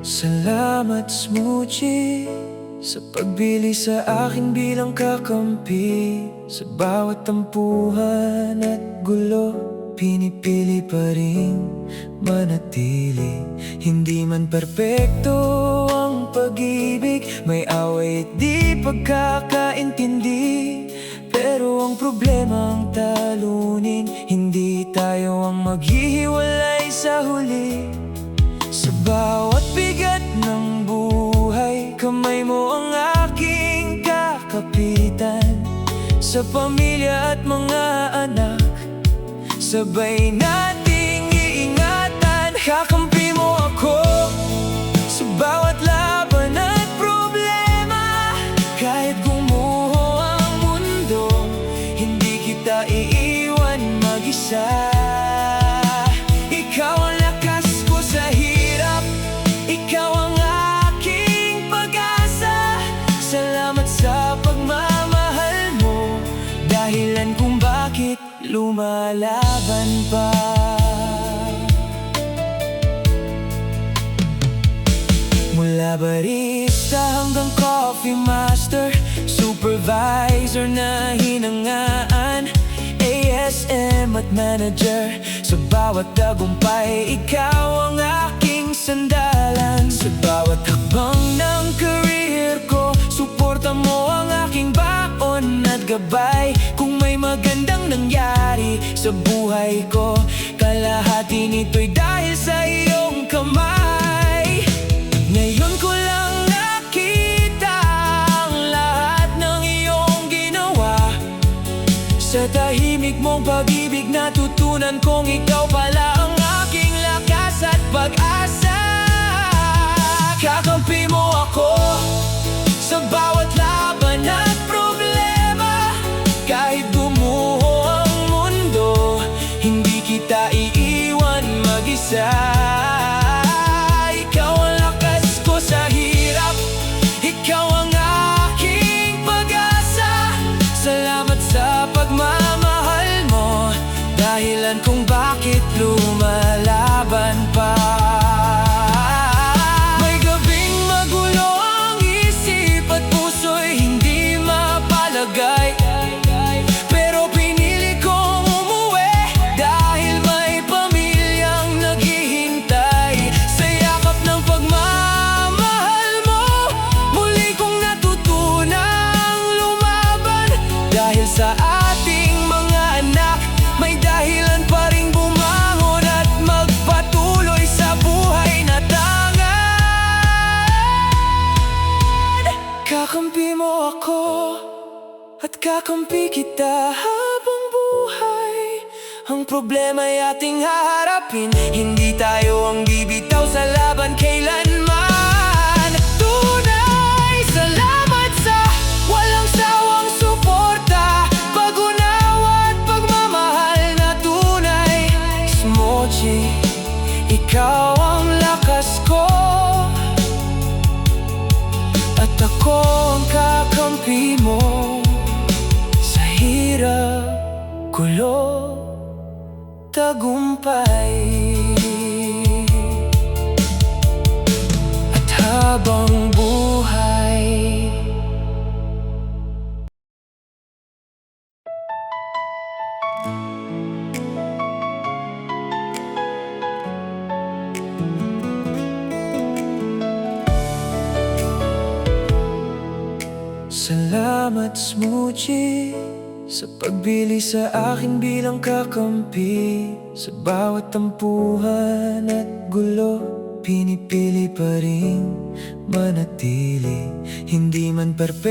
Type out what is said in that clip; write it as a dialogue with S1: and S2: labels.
S1: Salamat Smoochie sa pagbili sa akin bilang kakampi. Sa bawat tampuhan at gulo, pinipili pa rin manatili. Hindi man perpekto ang pag-ibig, may away at di pagkakaintindi. Pero ang problema ang talunin, hindi tayo ang maghihiwalay sa huli. Sa bawat bigat ng buhay, kamay mo ang aking kakapitan. Sa pamilya at mga anak, sabay nating iingatan. Kakampi mo ako sa bawat laban at problema. Kahit gumuho ang mundo, hindi kita iiwan mag-isa. Ikaw ang lakas ko sa hirap, ikaw ang aking pag-asa. Salamat sa pagmamahal mo, dahilan kung bakit lumalaban pa. Mula barista hanggang coffee master, supervisor na hinangaan, ASM at manager, sa bawat tagumpay, ikaw ang aking sandalan. Sa bawat hakbang ng career ko, suporta mo ang aking baon at gabay. Kung may magandang nangyari sa buhay ko, kalahati nito'y dahil sa iyong kamay. Ngayon ko lang nakita ang lahat ng iyong ginawa. Sa tahimik mong pag-ibig, natutunan kong ikaw pala ang aking lakas at pag-asa. Kakampi mo ako sa bawat laban at problema. Kahit gumuho ang mundo, hindi kita iiwan mag-isa. Ikaw ang lakas ko sa hirap, ikaw ang aking pag-asa. Salamat sa pagmamahal mo, dahilan kung bakit lumalaban pa. May gabing magulo ang isip at puso'y hindi mapalagay, pero pinili kong umuwi dahil may pamilyang naghihintay. Sa yakap ng pagmamahal mo, muli kong natutunang lumaban. Dahil sa ating mga anak, may dahilan pa ring bumangon at magpatuloy sa buhay na tangad. Kakampi mo ako at kakampi kita habang buhay ang problema'y ating haharapin. Hindi tayo ang bibitaw sa laban kailanman. Tunay, salamat sa walang sawang suporta, pag-unawa at pagmamahal na tunay. Smoochie, ikaw ang lakas ko, at ako ang kakampi mo. Sa hirap, gulo, tagumpay, at habang buhay. Salamat Smoochie sa pagbili sa akin bilang kakampi. Sa bawat tampuhan at gulo, pinipili pa rin manatili. Hindi man perpekto